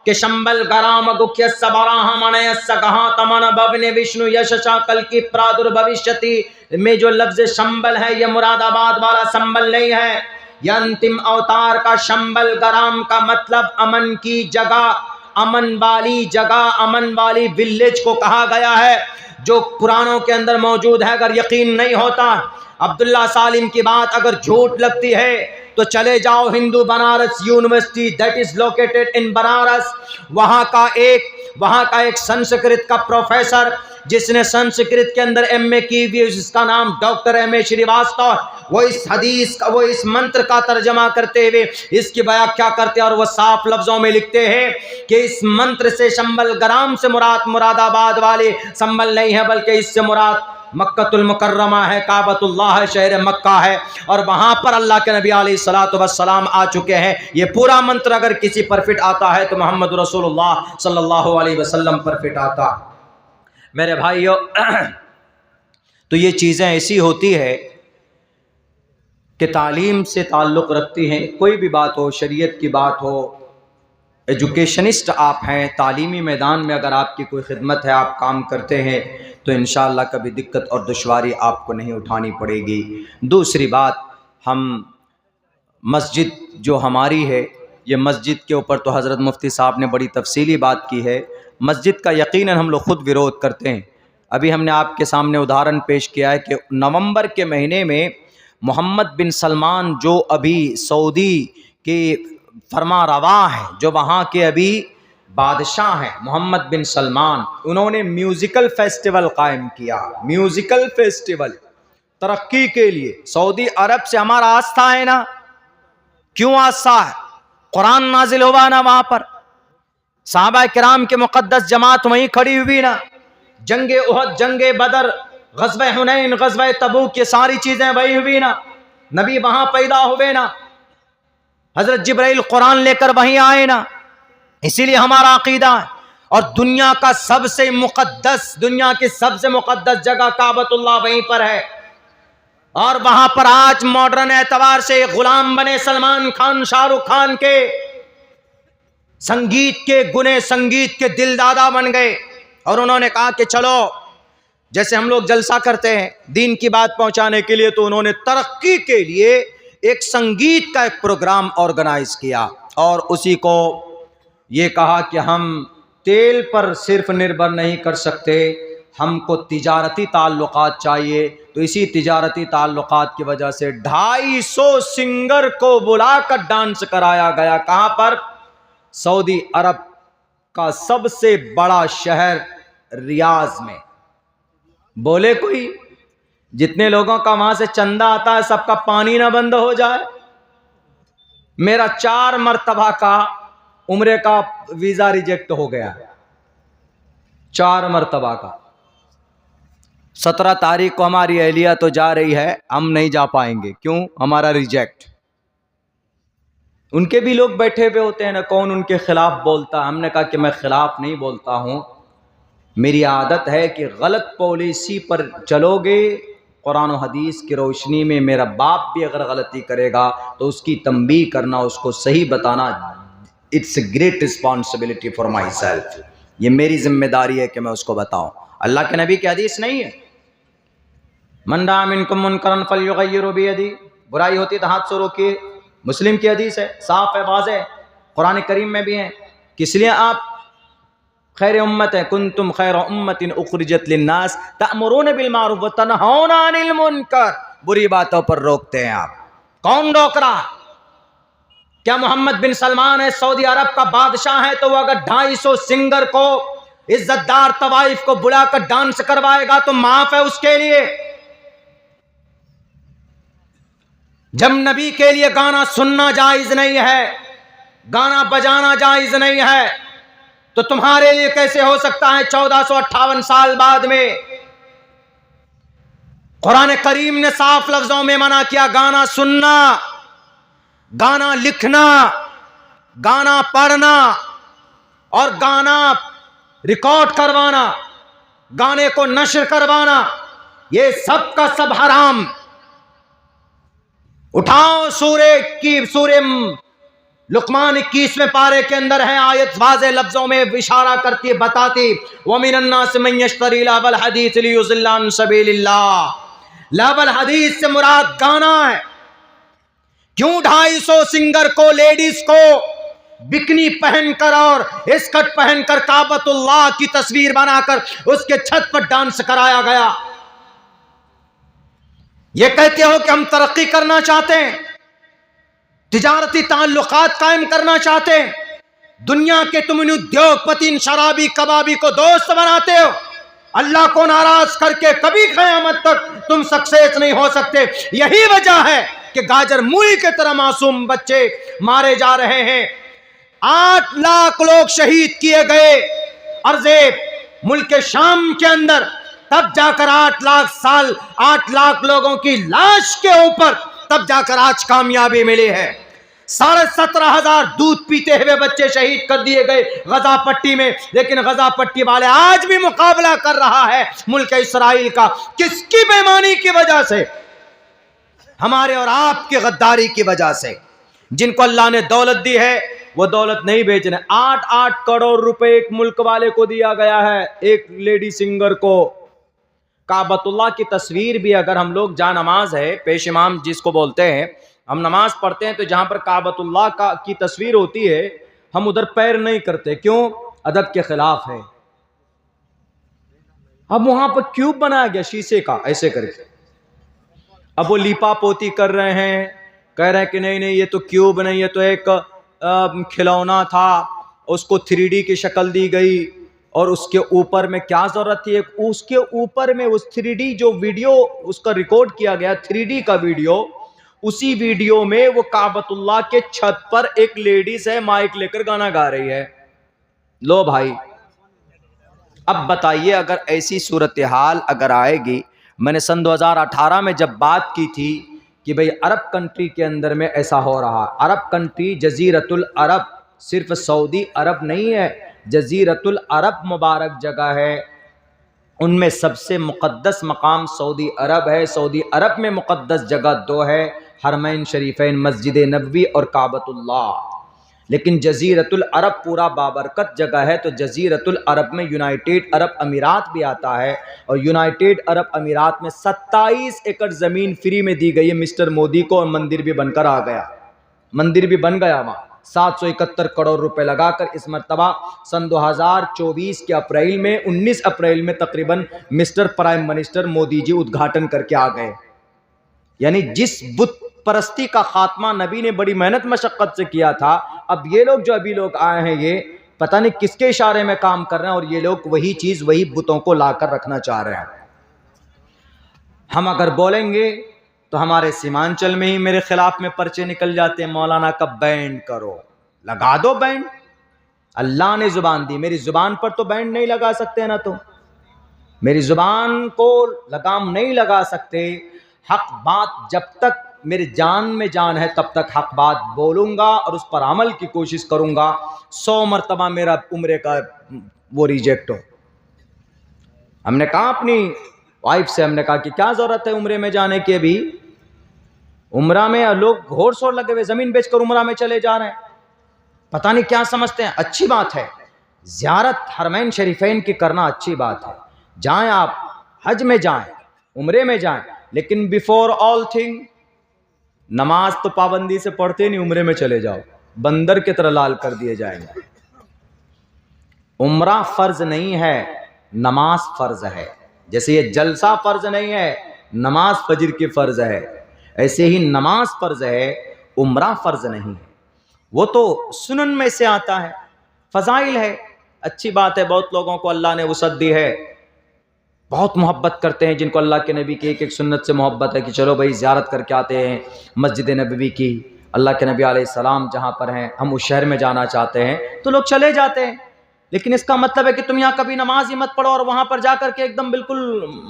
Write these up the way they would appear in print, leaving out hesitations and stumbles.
कि शंबल गराम गुख्य सबराह मनयस कहा तमन भवने विष्णु यशा कल की प्रादुर्भविष्यति में जो लफ्ज शंबल है यह मुरादाबाद वाला संबल नहीं है, यह अंतिम अवतार का शंबल गराम का मतलब अमन की जगह, अमन वाली जगह, अमन वाली विलेज को कहा गया है, जो पुराणों के अंदर मौजूद है। अगर यकीन नहीं होता अब्दुल्ला सालिम की बात अगर झूठ लगती है तो चले जाओ Hindu Banaras university that is located in Banaras. वहां का एक संस्कृत का प्रोफेसर जिसने संस्कृत के अंदर एमए की हुई, जिसका नाम डॉक्टर एमए श्रीवास्तव, वो इस हदीस का, वो इस मंत्र का तर्जमा करते हुए इसकी व्याख्या करते हैं और वो साफ लफ्जों में लिखते हैं कि इस मंत्र से शंबल गराम से मुराद मुरादाबाद वाले संबल नहीं है, बल्कि इससे मुराद मक्कतुल मुकर्रमा है, काबतुल्लाह है, शहर मक्का है, और वहां पर अल्लाह के नबी अलैहिस्सलातु वस्सलाम आ चुके हैं। ये पूरा मंत्र अगर किसी पर फिट आता है तो मोहम्मद रसूलुल्लाह सल्लल्लाहु अलैहि वसल्लम पर फिट आता। मेरे भाइयों, तो ये चीज़ें ऐसी होती है कि तालीम से ताल्लुक़ रखती हैं। कोई भी बात हो, शरीयत की बात हो, एजुकेशनिस्ट आप हैं, तालीमी मैदान में अगर आपकी कोई खिदमत है, आप काम करते हैं, तो इंशाअल्लाह कभी दिक्कत और दुश्वारी आपको नहीं उठानी पड़ेगी। दूसरी बात, हम मस्जिद जो हमारी है, ये मस्जिद के ऊपर तो हज़रत मुफ्ती साहब ने बड़ी तफसीली बात की है। मस्जिद का यकीनन हम लोग ख़ुद विरोध करते हैं। अभी हमने आपके सामने उदाहरण पेश किया है कि नवंबर के महीने में मोहम्मद बिन सलमान जो अभी सऊदी के फरमा रवा हैं, जो वहाँ के अभी बादशाह हैं, मोहम्मद बिन सलमान, उन्होंने म्यूज़िकल फेस्टिवल कायम किया। म्यूज़िकल फेस्टिवल तरक्की के लिए। सऊदी अरब से हमारा आस्था है ना, क्यों आस्था है? कुरान नाजिल हुआ ना वहाँ पर, सहाबा किराम के मुक़द्दस जमात वहीं खड़ी हुई ना, जंगे उहद, जंगे बदर, ग़ज़वे हुनैन, ग़ज़वे तबूक, ये सारी चीज़ें वही हुई ना, नबी वहाँ पैदा हुए ना, हज़रत जिब्राइल कुरान लेकर वहीं आए ना, इसीलिए हमारा अक़ीदा है। और दुनिया का सबसे मुक़द्दस, दुनिया की सबसे मुक़द्दस जगह काबतुल्लाह वहीं पर है। और वहाँ पर आज मॉडर्न एतबार से गुलाम बने सलमान खान, शाहरुख खान के, संगीत के गुने, संगीत के दिलदादा बन गए। और उन्होंने कहा कि चलो, जैसे हम लोग जलसा करते हैं दीन की बात पहुंचाने के लिए, तो उन्होंने तरक्की के लिए एक संगीत का एक प्रोग्राम ऑर्गेनाइज किया और उसी को ये कहा कि हम तेल पर सिर्फ निर्भर नहीं कर सकते, हमको तिजारती ताल्लुकात चाहिए। तो इसी तिजारती ताल्लुकात की वजह से 250 सिंगर को बुलाकर डांस कराया गया। कहाँ पर? सऊदी अरब का सबसे बड़ा शहर रियाज में। बोले कोई, जितने लोगों का वहां से चंदा आता है सबका पानी ना बंद हो जाए। मेरा 4 मरतबा का उम्रे का वीज़ा रिजेक्ट हो गया, 4 मरतबा का। 17 तारीख को हमारी अहलिया तो जा रही है, हम नहीं जा पाएंगे। क्यों? हमारा रिजेक्ट। उनके भी लोग बैठे हुए होते हैं ना, कौन उनके खिलाफ बोलता। हमने कहा कि मैं खिलाफ नहीं बोलता हूँ, मेरी आदत है कि गलत पॉलिसी पर चलोगे, कुरान और हदीस की रोशनी में मेरा बाप भी अगर गलती करेगा तो उसकी तंबीह करना, उसको सही बताना, it's a great responsibility for my self. ये मेरी जिम्मेदारी है कि मैं उसको बताऊं। अल्लाह के नबी की हदीस नहीं है, मन राअ मिनकुम मुनकरन फल्युग़य्यिरहु बियदिही, बुराई होती तो हाथ से रोकिए। मुस्लिम की हदीस है, साफ है, वाज़ेह है, कुरान करीम में भी है। किस लिए आप खैर उम्मत है, कुंतुम खैर उम्मतिन उखरिजत लिन्नास तअमुरून बिल मारूफ व तनहौना अनिल मुनकर। बुरी बातों पर रोकते हैं आप। कौन रोक रहा? क्या मोहम्मद बिन सलमान है, सऊदी अरब का बादशाह है, तो वो अगर 250 सिंगर को, इज्जतदार तवाइफ को बुलाकर डांस करवाएगा तो माफ है उसके लिए। जब नबी के लिए गाना सुनना जायज नहीं है, गाना बजाना जायज नहीं है, तो तुम्हारे लिए कैसे हो सकता है 1458 साल बाद में? कुरान करीम ने साफ लफ्जों में मना किया गाना सुनना, गाना लिखना, गाना पढ़ना और गाना रिकॉर्ड करवाना, गाने को नश्र करवाना, ये सब का सब हराम। उठाओ सूरे लुकमान 21वें पारे के अंदर है आयत वाज़े लफ्जों में इशारा करती है, बताती व मिनन नास मन यश्तरी लहवल हदीस लियुज़िल्ला अन सबीलिल्लाह। लहवल हदीस से मुराद गाना है। क्यों 250 सिंगर को, लेडीज को बिकनी पहनकर और स्कर्ट पहनकर काबतुल्लाह की तस्वीर बनाकर उसके छत पर डांस कराया गया? ये कहते हो कि हम तरक्की करना चाहते हैं, तिजारती ताल्लुकात कायम करना चाहते हैं, दुनिया के तुम इन उद्योगपति, इन शराबी कबाबी को दोस्त बनाते हो। अल्लाह को नाराज करके कभी क़यामत तक तुम सक्सेस नहीं हो सकते। यही वजह है कि गाजर मूली के तरह मासूम बच्चे मारे जा रहे हैं। 8 लाख लोग शहीद किए गए अर्ज़े मुल्क शाम के अंदर, तब जाकर 8 लाख लोगों की लाश के ऊपर तब जाकर आज कामयाबी मिली है। 17,500 दूध पीते हुए बच्चे शहीद कर दिए गए गजा पट्टी में, लेकिन गजा पट्टी वाले आज भी मुकाबला कर रहा है मुल्क इस्राइल का। किसकी बेईमानी की वजह से? हमारे और आपकी गद्दारी की वजह से। जिनको अल्लाह ने दौलत दी है वो दौलत नहीं बेचने। 8-8 करोड़ रुपए एक मुल्क वाले को दिया गया है, एक लेडी सिंगर को। काबतुल्लाह की तस्वीर भी अगर हम लोग, जहाँ नमाज है पेश इमाम जिसको बोलते हैं, हम नमाज पढ़ते हैं तो जहाँ पर काबतुल्लाह की तस्वीर होती है हम उधर पैर नहीं करते। क्यों? अदब के खिलाफ है। अब वहां पर क्यूब बनाया गया शीशे का ऐसे करके, अब वो लीपा पोती कर रहे हैं, कह रहे हैं कि नहीं नहीं ये तो क्यूब नहीं, ये तो एक खिलौना था, उसको 3D की शक्ल दी गई और उसके ऊपर में क्या जरूरत थी? उसके ऊपर में उस 3D जो वीडियो उसका रिकॉर्ड किया गया 3D का वीडियो, उसी वीडियो में वो काबतुल्लाह के छत पर एक लेडीज है माइक लेकर गाना गा रही है। लो भाई, अब बताइए अगर ऐसी सूरत हाल अगर आएगी। मैंने सन 2018 में जब बात की थी कि भाई अरब कंट्री के अंदर में ऐसा हो रहा, अरब कंट्री जजीरतुल अरब, सिर्फ सऊदी अरब नहीं है, जजीरतुल अरब मुबारक जगह है, उनमें सबसे मुक़द्दस मकाम सऊदी अरब है। सऊदी अरब में मुक़द्दस जगह 2 है, हरमैन शरीफैन, मस्जिद नबवी और काबतुल्लाह। लेकिन जजीरतुल अरब पूरा बाबरकत जगह है, तो जजीरतुल अरब में यूनाइटेड अरब अमीरात भी आता है, और यूनाइटेड अरब अमीरात में 27 एकड़ ज़मीन फ्री में दी गई है मिस्टर मोदी को, और मंदिर भी बनकर आ गया, मंदिर भी बन गया वहाँ 771 करोड़ रुपए लगाकर। इस मरतबा सन 2024 के अप्रैल में 19 अप्रैल में तकरीबन mister prime minister Modi ji उद्घाटन करके आ गए। यानी जिस बुत परस्ती का खात्मा नबी ने बड़ी मेहनत मशक्कत से किया था, अब ये लोग जो अभी लोग आए हैं ये पता नहीं किसके इशारे में काम कर रहे हैं, और ये लोग वही चीज वही बुतों को लाकर रखना चाह रहे हैं। हम अगर बोलेंगे तो हमारे सीमांचल में ही मेरे खिलाफ में पर्चे निकल जाते हैं, मौलाना का बैंड करो, लगा दो बैंड। अल्लाह ने जुबान दी, मेरी जुबान पर तो बैंड नहीं लगा सकते ना, तो मेरी जुबान को लगाम नहीं लगा सकते। हक बात जब तक मेरी जान में जान है तब तक हक बात बोलूंगा और उस पर अमल की कोशिश करूंगा। 100 मरतबा मेरा उम्रे का वो रिजेक्ट हो। हमने कहा अपनी वाइफ से, हमने कहा कि क्या जरूरत है उम्रे में जाने की, अभी उम्रा में लोग घोड़ शोर लगे हुए जमीन बेचकर उम्रा में चले जा रहे हैं, पता नहीं क्या समझते हैं। अच्छी बात है, ज़ियारत हरमैन शरीफैन की करना अच्छी बात है, जाएं आप, हज में जाएं, उम्रे में जाएं, लेकिन बिफोर ऑल थिंग नमाज तो पाबंदी से पढ़ते नहीं, उम्रे में चले जाओ, बंदर की तरह लाल कर दिए जाएंगे। उम्रा फर्ज नहीं है, नमाज फर्ज है। जैसे ये जलसा फर्ज नहीं है, नमाज फजर की फर्ज है, ऐसे ही नमाज फर्ज है, उम्रा फर्ज नहीं है। वो तो सुनन में से आता है, फजाइल है, अच्छी बात है। बहुत लोगों को अल्लाह ने वसअत दी है, बहुत मोहब्बत करते हैं, जिनको अल्लाह के नबी की एक एक सुन्नत से मोहब्बत है कि चलो भाई ज़ियारत करके आते हैं मस्जिद नबवी की, अल्लाह के नबी अलैहिस्सलाम जहाँ पर हैं, हम उस शहर में जाना चाहते हैं, तो लोग चले जाते हैं। लेकिन इसका मतलब है कि तुम यहाँ कभी नमाज ही मत पढ़ो और वहाँ पर जा करके एकदम बिल्कुल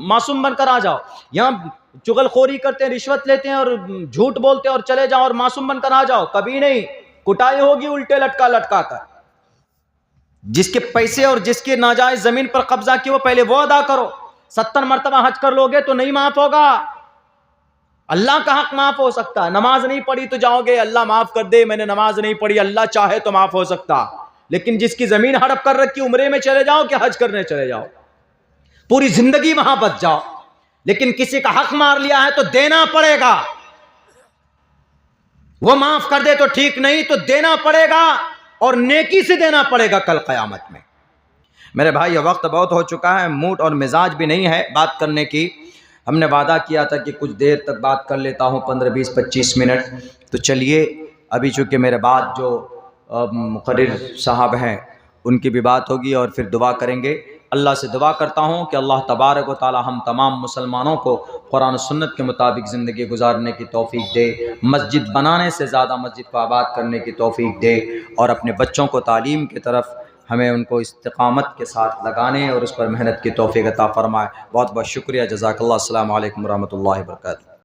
मासूम बनकर आ जाओ। यहाँ चुगलखोरी करते हैं, रिश्वत लेते हैं और झूठ बोलते हैं और चले जाओ और मासूम बनकर आ जाओ, कभी नहीं। कुटाई होगी उल्टे लटका लटका कर। जिसके पैसे और जिसके नाजायज जमीन पर कब्जा किया वो पहले वो अदा करो। 70 मरतबा हज कर लोगे तो नहीं माफ होगा। अल्लाह का हक माफ हो सकता है। नमाज नहीं पढ़ी तो जाओगे अल्लाह माफ कर दे, मैंने नमाज नहीं पढ़ी, अल्लाह चाहे तो माफ हो सकता। लेकिन जिसकी जमीन हड़प कर रखी, उम्रे में चले जाओ कि हज करने चले जाओ, पूरी जिंदगी वहां बच जाओ, लेकिन किसी का हक मार लिया है तो देना पड़ेगा। वो माफ कर दे तो ठीक, नहीं तो देना पड़ेगा, और नेकी से देना पड़ेगा कल क़यामत में। मेरे भाई वक्त बहुत हो चुका है, मूड और मिजाज भी नहीं है बात करने की। हमने वादा किया था कि कुछ देर तक बात कर लेता हूँ, 15, 20, 25 मिनट। तो चलिए, अभी चूँकि मेरे बाद जो मुक़र्रिर साहब हैं उनकी भी बात होगी और फिर दुआ करेंगे। अल्लाह से दुआ करता हूँ कि अल्लाह तबारक व तआला हम तमाम मुसलमानों को कुरान सुन्नत के मुताबिक ज़िंदगी गुजारने की तौफ़ीक दे, मस्जिद बनाने से ज़्यादा मस्जिद को आबाद करने की तौफ़ीक दे, और अपने बच्चों को तालीम की तरफ हमें उनको इस्तिक़ामत के साथ लगाने और उस पर मेहनत की तौफ़ीक अता फ़रमाए। बहुत बहुत शुक्रिया। जज़ाकल्लाह। अस्सलामु अलैकुम व रहमतुल्लाहि व बरकातुहू।